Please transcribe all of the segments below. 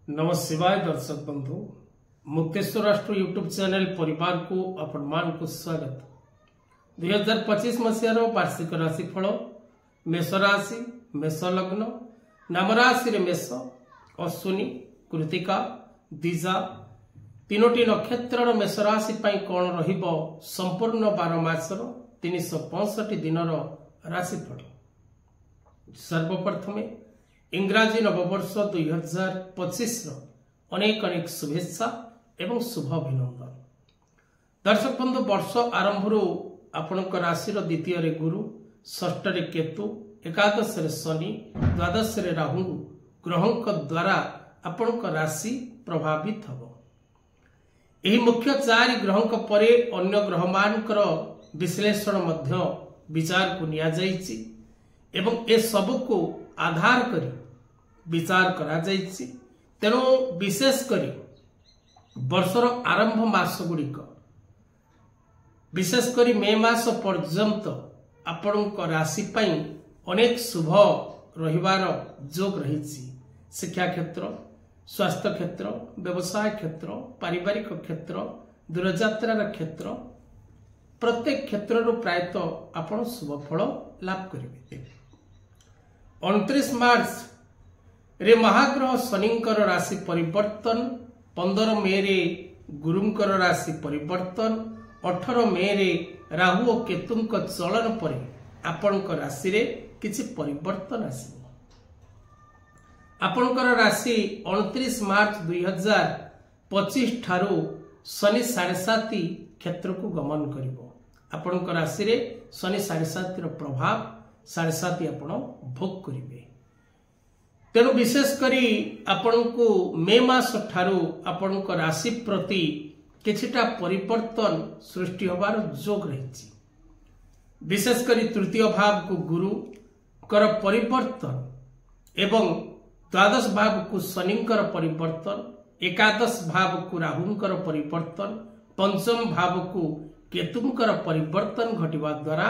नमः शिवाय दर्शक बंधु मुक्तेश्वर राष्ट्र यूट्यूब चैनल परिवार को आपण मान को स्वागत। 2025 मसीहार वार्षिक राशिफल मेष राशि मेष लग्न नाम राशि रे मेष अश्विनी कृतिका दिजा तीनोटी नक्षत्र मेष राशि पाई कौन रहिबो संपूर्ण 12 मासर 365 दिनर राशिफल। सर्वप्रथमे इंग्राजी नववर्ष 2025 अनेक अनेक शुभेच्छा एवं शुभ अभिनंदन। दर्शक बंधु वर्ष आरंभ आपण राशि द्वितीय रे गुरु षष्ठ रे केतु एकादश रे शनि द्वादश रे राहु ग्रहों द्वारा आपण राशि प्रभावित हब। यही मुख्य चारि ग्रहों परे अन्य ग्रह मानकर विश्लेषण मध्य विचार को निया जाइछि एवं ए सब को आधार करी विचार करा जाइछि। तेणु विशेष करी वर्षर आरंभ मास गुड़िक विशेष करी मे मास पर्यंत आपण राशि पाई अनेक शुभ रहिबार जोग रहिछि। शिक्षा क्षेत्र स्वास्थ्य क्षेत्र व्यवसाय क्षेत्र पारिवारिक क्षेत्र दूरयात्रार क्षेत्र प्रत्येक क्षेत्र प्रायतः आपण शुभ फल लाभ करिवे। 29 मार्च रे महाग्रह शनिंकर राशि परिवर्तन 15 मे रे गुरुंकर राशि परिवर्तन 18 मे रे राहु और केतुंक चलन पर आपणक राशि रे किछि परिवर्तन आसीबो। आपणकर राशि 29 मार्च 2025 ठारू शनि 7.5 क्षेत्र को गमन करिवो। आपणक राशि रे शनि 7.5 रो प्रभाव 7.5 आपण भोग करिवे। तेणु विशेष करी आपण को मे मास ठारू आपण राशि प्रति किछिटा परिवर्तन सृष्टि होबार जोग रहिछि। विशेष करी तृतीय भाव को गुरु कर परिवर्तन एवं द्वादश भाव को शनिंकर परिवर्तन एकादश भाव को राहुंकर परिवर्तन पंचम भाव को केतुंकर परिवर्तन घटिबा द्वारा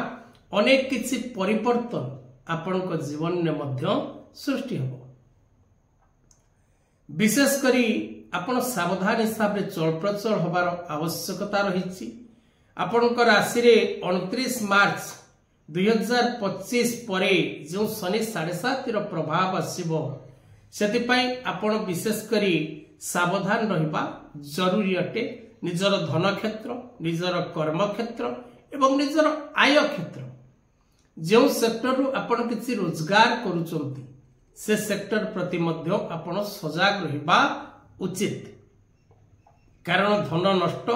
अनेक किछि परिवर्तन आपणक जीवन में मध्य सृष्टि हो। विशेष करी आपण सावधान हिसाब रे चल प्रचल होबार आवश्यकता रहिछि। आपणक राशि रे 29 मार्च 2025 परे जो शनि 7.5 रो प्रभाव आसीबो सेति पई आपण विशेष करी सावधान रहिबा जरूरी अटे। निजर धन क्षेत्र निजर कर्म क्षेत्र एवं निजर आय क्षेत्र जो सेक्टर आपण किसी रोजगार करूचंती से सेक्टर प्रति मध्य आपण सजाग रहिबा उचित। कारण धन नष्ट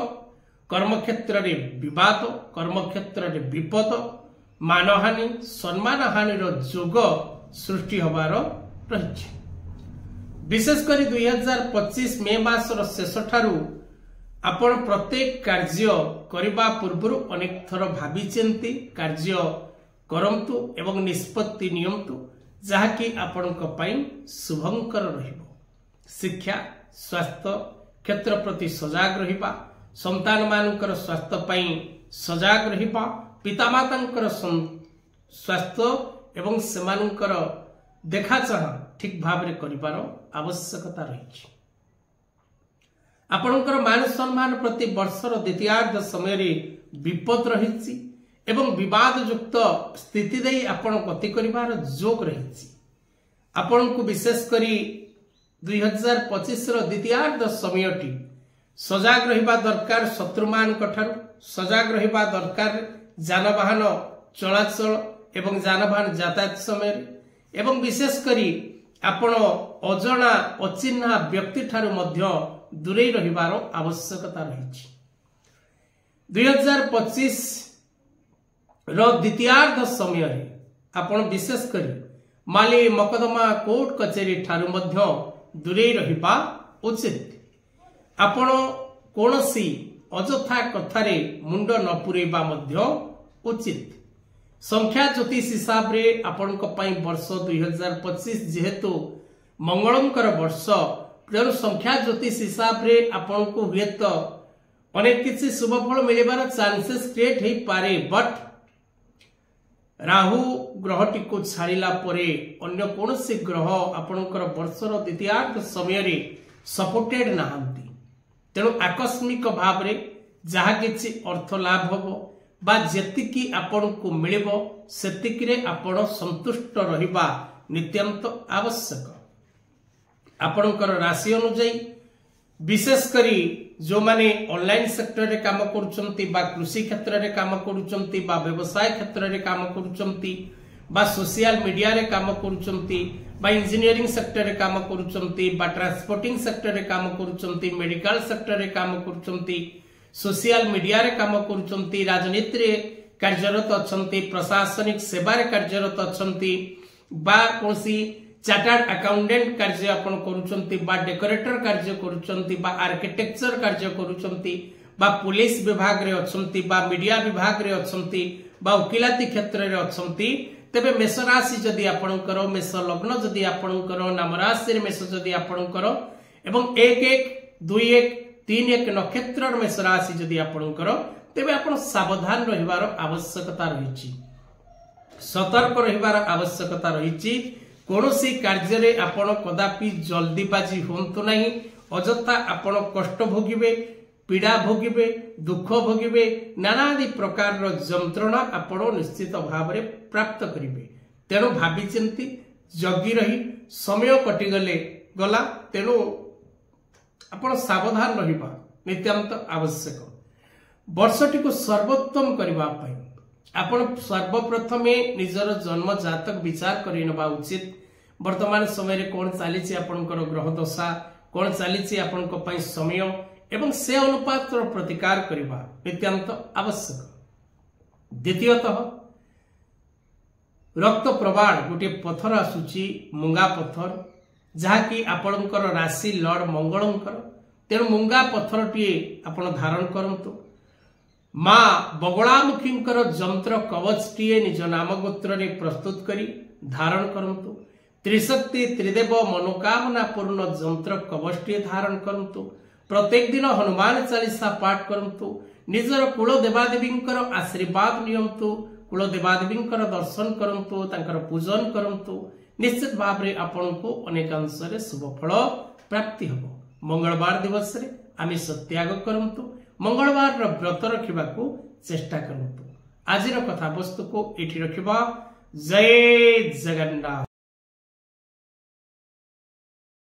कर्म क्षेत्र रे विवाद कर्म क्षेत्र रे विपद मानहानि सम्मान हानि रो जोग सृष्टि होबार रहिछि। विशेष करी 2025 मे मास रो शेष ठारू आपण प्रत्येक कार्य करिबा पूर्व अनेक थर भाबी चिंती कार्य करंतु एवं निष्पत्ति नियंतु जहाँकि आपणक पई शुभंकर रहिबो। शिक्षा स्वास्थ्य क्षेत्र प्रति सजाग रहिबा संतान मानकर स्वास्थ्य पई सजाग रहिबा पितामातांकर स्वास्थ्य एवं सेमानकर देखा चाह ठीक भाव रे करिबार आवश्यकता रहिछि। आपणकर मान सम्मान प्रति वर्षर द्वितीयार्ध समय रे विपद रहिछि एवं विवाद युक्त स्थिति दे आपण गति करिवार जोग रहिछि। आपण को विशेष करी 2025 रो द्वितीयार्ध समयटी सजाग रहिबा दरकार। शत्रुमान कठार सजाग रहिबा दरकार जानवाहन चलाचल एवं जानवाहन यातायात समय एवं विशेष करी आपण अजणा अचिन्हा व्यक्ति ठारू मध्य दूरे रहिबार आवश्यकता रहिछि। 2025 रो द्वितीयार्ध समय आपण विशेष करी माली मकदमा कोर्ट कचेरी ठारू मध्य दूरे रहिबा उचित। आपण कोनसी अजथा कथारे मुंड न पुरेबा मध्य उचित। संख्या ज्योतिष हिसाब रे आपण को पई वर्ष 2025 जेहेतु मंगलंकर वर्ष तेणु संख्या ज्योतिष हिसाब रे आपण को हुए तो अनेक किसी शुभ फल मिलबार चांसेस क्रिएट हो पारे। बट राहु ग्रहटी को छाड़िला परे अन्य कौन ग्रह आपणकर वर्षर द्वितीयार्ध समय सपोर्टेड नाहांती तेणु आकस्मिक भाव रे जहा किछि अर्थ लाभ होबो बा जेतिकी आपण को मिलिबो सेतिकी रे आपण संतुष्ट रहिबा नित्यंत आवश्यक। आपणकर राशि अनुसार विशेष करी जो माने ऑनलाइन सेक्टर रे काम करूचंती बा कृषि क्षेत्र रे काम करूचंती बा व्यवसाय क्षेत्र रे काम करूचंती बा सोशल मीडिया रे काम करूचंती बा इंजीनियरिंग सेक्टर रे काम करूचंती बा ट्रांसपोर्टिंग सेक्टर रे काम करूचंती मेडिकल सेक्टर रे काम करूचंती सोशल मीडिया रे काम करूचंती राजनीति रे कार्यरत अछंती प्रशासनिक सेवा रे कार्यरत अछंती बा कोनसी चार्टर्ड अकाउंटेंट कार्य आपण करूचंती बा डेकोरेटर कार्य करूचंती बा आर्किटेक्चर कार्य करूचंती बा पुलिस विभाग रे अछंती बा मीडिया विभाग रे अछंती बा वकिलाती क्षेत्र रे अछंती तेबे मेष राशि जदि आपणकर मेष लग्न जदि आपणकर नाम राशि रे मेष जदि आपणकर एवं 112131 नक्षत्र मेष राशि जदि आपणकर तेबे आपण सावधान रहिबार आवश्यकता रहिछि सतर्क रहिबार आवश्यकता रहिछि कोनोसी कार्य रे आपण कदापि जल्दीबाजी होंतु नहीं अजथा आपण कष्ट भोगिबे पीड़ा भोगिबे दुख भोगिबे नानादि प्रकार रो जंत्रणा आपण निश्चित भाव रे प्राप्त करिवे तेणु भाबी चिंती जगी रही समय कटि गले गला तेणु आपण सावधान रहिबा नित्यांत आवश्यक। वर्षटी को सर्वोत्तम करबा पई आपण सर्वप्रथमे निजर जन्म जातक विचार करि नबा उचित वर्तमान समय रे कोन चालीछि आपनकर ग्रह दशा कोन चालीछि आपनक पई समय एवं से अनुपात प्रतिकार करबा नित्यांत आवश्यक। द्वितीयतः रक्त प्रवाह गोटे पत्थर आसुची मुंगा पत्थर जहाँकि आपणकर राशि लॉर्ड मंगलंकर तेणु मुंगा पत्थर टीए आपण धारण करंतु मां बगलामुखींकर जंत्र कवच टीए निज नाम गोत्र रे प्रस्तुत करी धारण करंतु त्रिशक्ति त्रिदेव मनोकामना पूर्ण जंत्र कवच टीए धारण करंतु प्रत्येक दिन हनुमान चालीसा पाठ करंतु निजर कुल देवादेवींकर आशीर्वाद नियंतु कुल देवादेवींकर दर्शन करंतु तांकर पूजन करंतु निश्चित भाव रे आपनको अनेकांश रे शुभ फल प्राप्ति हबो। मंगलवार दिवस रे आमिष त्याग करंतु मंगलवार रो व्रत रखिबाकू चेष्टा करंतु। आजिर कथा वस्तु को एठी रखिबा। जय जगन्नाथ।